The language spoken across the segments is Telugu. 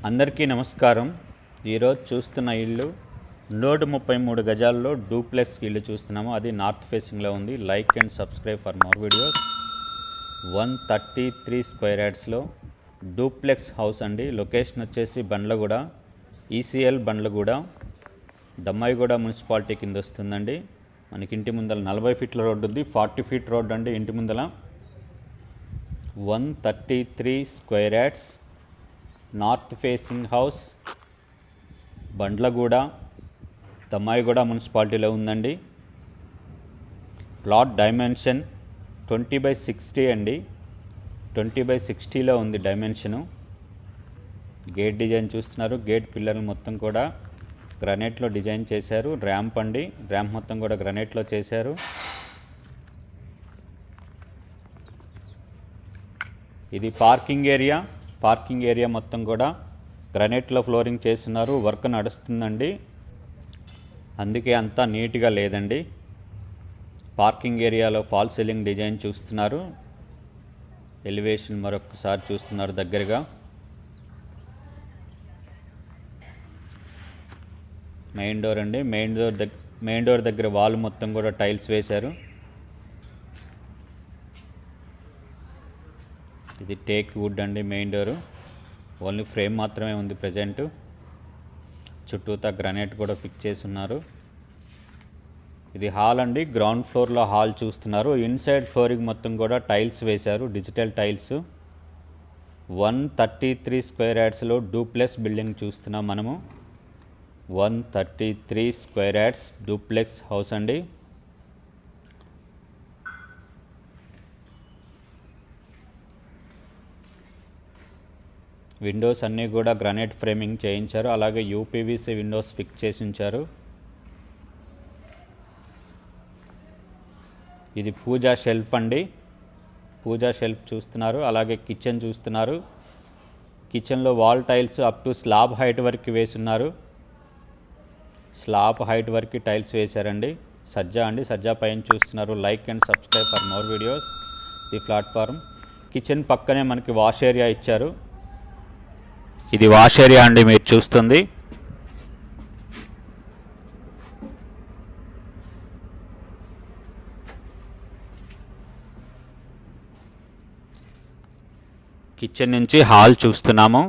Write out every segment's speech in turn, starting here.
అందరికీ నమస్కారం. ఈరోజు చూస్తున్న ఇల్లు 133 గజాల్లో డూప్లెక్స్ ఇల్లు చూస్తున్నాము. అది నార్త్ ఫేసింగ్లో ఉంది. Like and subscribe for more videos. 133 square యార్డ్స్లో డూప్లెక్స్ హౌస్ అండి. లొకేషన్ వచ్చేసి బండ్లగూడ, ఈసీఎల్ బండ్లగూడ, దమ్మాయిగూడ మున్సిపాలిటీ కింద వస్తుందండి. మనకి ఇంటి ముందల 40 ఫీట్ల రోడ్డు ఉంది. 40 ఫీట్ రోడ్డు అండి ఇంటి ముందల. 133 square yards, north facing house, Bandlaguda, Dammaiguda మున్సిపాలిటీలో ఉందండి. ప్లాట్ డైమెన్షన్ 20/60 అండి. 20/60లో ఉంది డైమెన్షను. గేట్ డిజైన్ చూస్తున్నారు. గేట్ పిల్లర్లు మొత్తం కూడా గ్రానైట్లో డిజైన్ చేశారు. ర్యాంప్ అండి, ర్యాంప్ మొత్తం కూడా గ్రానైట్లో చేశారు. ఇది పార్కింగ్ ఏరియా. పార్కింగ్ ఏరియా మొత్తం కూడా గ్రానైట్లో ఫ్లోరింగ్ చేస్తున్నారు. వర్క్ నడుస్తుందండి, అందుకే అంతా నీట్గా లేదండి. పార్కింగ్ ఏరియాలో ఫాల్ సీలింగ్ డిజైన్ చూస్తున్నారు. ఎలివేషన్ మరొకసారి చూస్తున్నారు దగ్గరగా. మెయిన్ డోర్ అండి. మెయిన్ డోర్ దగ్గర వాల్ మొత్తం కూడా టైల్స్ వేశారు. ఇది టేక్ వుడ్ అండి. మెయిన్ డోరు ఓన్లీ ఫ్రేమ్ మాత్రమే ఉంది ప్రజెంట్. చుట్టూతా గ్రానైట్ కూడా ఫిక్స్ చేసి ఉన్నారు. ఇది హాల్ అండి. గ్రౌండ్ ఫ్లోర్లో హాల్ చూస్తున్నారు. ఇన్సైడ్ ఫ్లోరింగ్ మొత్తం కూడా టైల్స్ వేశారు, డిజిటల్ టైల్స్. 133 స్క్వేర్ యార్డ్స్లో డూప్లెక్స్ బిల్డింగ్ చూస్తున్నాం మనము. 133 స్క్వేర్ యార్డ్స్ డూప్లెక్స్ హౌస్ అండి. విండోస్ అన్నీ కూడా గ్రానైట్ ఫ్రేమింగ్ చేయించారు. అలాగే యూపీవీసీ విండోస్ ఫిక్స్ చేసి ఉంచారు. ఇది పూజా షెల్ఫ్ అండి. పూజా షెల్ఫ్ చూస్తున్నారు. అలాగే కిచెన్ చూస్తున్నారు. కిచెన్లో wall tiles up to slab height వరకు వేసున్నారు. స్లాబ్ హైట్ వరకు టైల్స్ వేశారండి. సజ్జా అండి. సజ్జా పైన చూస్తున్నారు. Like and subscribe for more videos. ఈ ప్లాట్ఫామ్ కిచెన్ పక్కనే మనకి వాష్ ఏరియా ఇచ్చారు. ఇది వాష్ ఏరియా అండి మీరు చూస్తుంది. కిచెన్ నుంచి హాల్ చూస్తున్నాము.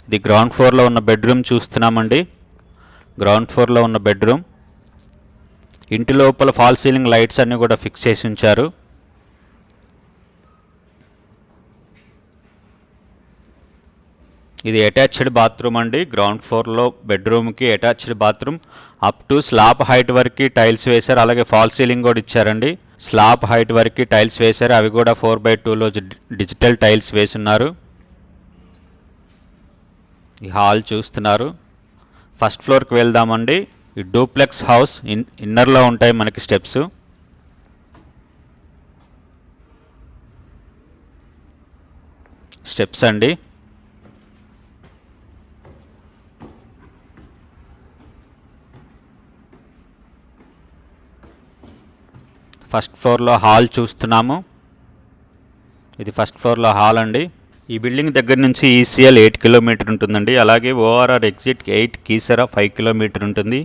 ఇది గ్రౌండ్ ఫ్లోర్లో ఉన్న బెడ్రూమ్ చూస్తున్నామండి. గ్రౌండ్ ఫ్లోర్లో ఉన్న బెడ్రూమ్. ఇంటి లోపల ఫాల్ సీలింగ్ లైట్స్ అన్నీ కూడా ఫిక్స్ చేసి ఉంచారు. ఇది అటాచ్డ్ బాత్రూమ్ అండి. గ్రౌండ్ ఫ్లోర్లో బెడ్రూమ్కి attached bathroom. Up to slab height వరకు టైల్స్ వేశారు. అలాగే ఫాల్ సీలింగ్ కూడా ఇచ్చారండి. స్లాబ్ హైట్ వరకు టైల్స్ వేశారు. అవి కూడా 4/2లో డిజిటల్ టైల్స్ వేసున్నారు. ఈ హాల్ చూస్తున్నారు. ఫస్ట్ ఫ్లోర్కి వెళ్దామండి. ఈ డూప్లెక్స్ హౌస్ ఇన్నర్లో ఉంటాయి మనకి స్టెప్స్. స్టెప్స్ అండి. ఫస్ట్ ఫ్లోర్లో హాల్ చూస్తున్నాము. ఇది ఫస్ట్ ఫ్లోర్లో హాల్ అండి. ఈ బిల్డింగ్ దగ్గర నుంచి ఈసీఎల్ 8 కిలోమీటర్ ఉంటుందండి. అలాగే ఓఆర్ఆర్ ఎగ్జిట్ 8, కీసరా 5 కిలోమీటర్ ఉంటుంది.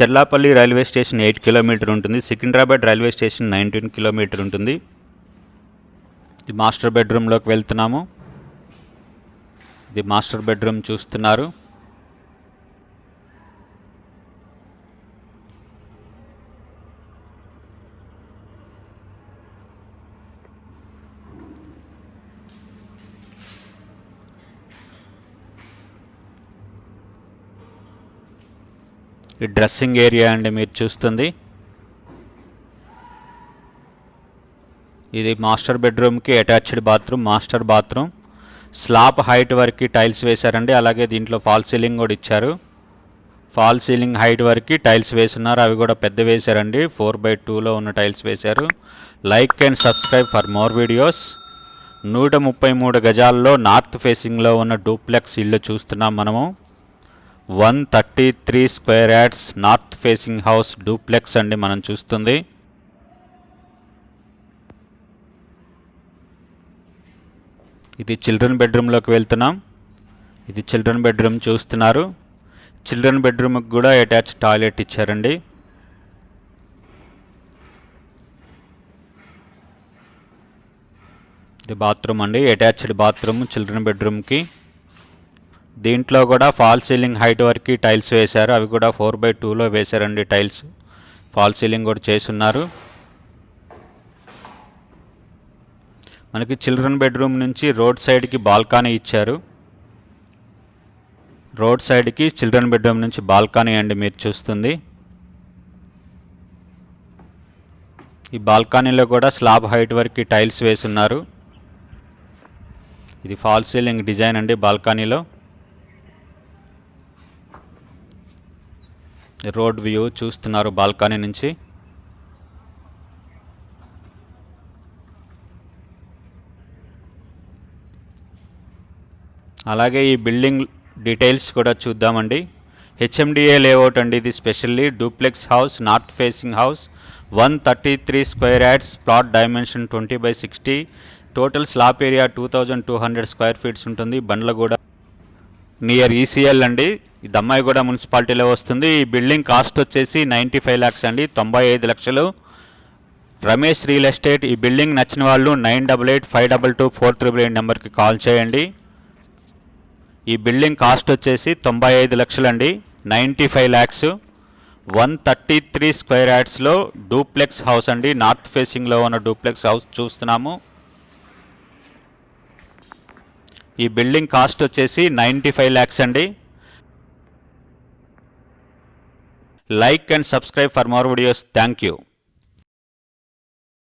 చెర్లాపల్లి రైల్వే స్టేషన్ 8 కిలోమీటర్ ఉంటుంది. సికింద్రాబాద్ రైల్వే స్టేషన్ 19 కిలోమీటర్ ఉంటుంది. ఇది మాస్టర్ బెడ్రూమ్లోకి వెళ్తున్నాము. ఇది మాస్టర్ బెడ్రూమ్ చూస్తున్నారు. ఈ డ్రెస్సింగ్ ఏరియా అండి మీరు చూస్తుంది. ఇది మాస్టర్ బెడ్రూమ్కి attached bathroom. Master bathroom slab height వరకు టైల్స్ వేశారండి. అలాగే దీంట్లో ఫాల్ సీలింగ్ కూడా ఇచ్చారు. ఫాల్ సీలింగ్ హైట్ వరకు టైల్స్ వేస్తున్నారు. అవి కూడా పెద్ద వేశారండి. 4/2లో ఉన్న టైల్స్ వేశారు. Like and subscribe for more videos. 133 గజాల్లో నార్త్ ఫేసింగ్లో ఉన్న డూప్లెక్స్ ఇల్లు చూస్తున్నాం మనము. 133 square yards north facing house duplex అండి మనం చూస్తుంది. ఇది చిల్డ్రన్ బెడ్రూమ్లోకి వెళ్తున్నాం. ఇది చిల్డ్రన్ బెడ్రూమ్ చూస్తున్నారు. చిల్డ్రన్ బెడ్రూమ్కి కూడా అటాచ్ టాయిలెట్ ఇచ్చారండి. ఇది బాత్రూమ్ అండి, అటాచ్డ్ బాత్రూమ్ చిల్డ్రన్ బెడ్రూమ్కి. దీంట్లో కూడా ఫాల్ సీలింగ్ హైట్ వరకు టైల్స్ వేశారు. అవి కూడా 4x2లో వేశారండి టైల్స్. ఫాల్ సీలింగ్ కూడా చేసున్నారు. మనకి చిల్డ్రన్ బెడ్రూమ్ నుంచి రోడ్ సైడ్కి బాల్కనీ ఇచ్చారు. రోడ్ సైడ్కి చిల్డ్రన్ బెడ్రూమ్ నుంచి బాల్కనీ అండి మీరు చూస్తుంది. ఈ బాల్కనీలో కూడా స్లాబ్ హైట్ వరకు టైల్స్ వేసున్నారు. ఇది ఫాల్ సీలింగ్ డిజైన్ అండి బాల్కనీలో. రోడ్ వ్యూ చూస్తున్నారు బాల్కనీ నుంచి. అలాగే ఈ బిల్డింగ్ డీటెయిల్స్ కూడా చూద్దామండి. హెచ్ఎండిఏ లేఅవుట్ అండి ఇది. Specially duplex house, north facing house, 133 square yards, plot dimension 20/60, total slab area 2200 square feets ఉంటుంది. బండ్లగూడ నియర్ ఈసీఎల్ అండి. ఈ దమ్మాయిగూడ మున్సిపాలిటీలో వస్తుంది. ఈ బిల్డింగ్ కాస్ట్ వచ్చేసి 95 lakhs అండి, 95 లక్షలు. Ramesh real estate. ఈ బిల్డింగ్ నచ్చిన వాళ్ళు 9885224828 నెంబర్కి కాల్ చేయండి. ఈ బిల్డింగ్ కాస్ట్ వచ్చేసి 95 లక్షలండి, 95 lakhs, 133 స్క్వేర్ యార్డ్స్లో డూప్లెక్స్ హౌస్ అండి. నార్త్ ఫేసింగ్లో ఉన్న డూప్లెక్స్ హౌస్ చూస్తున్నాము. ఈ బిల్డింగ్ కాస్ట్ వచ్చేసి 95 lakhs అండి. Like and subscribe for more videos. Thank you.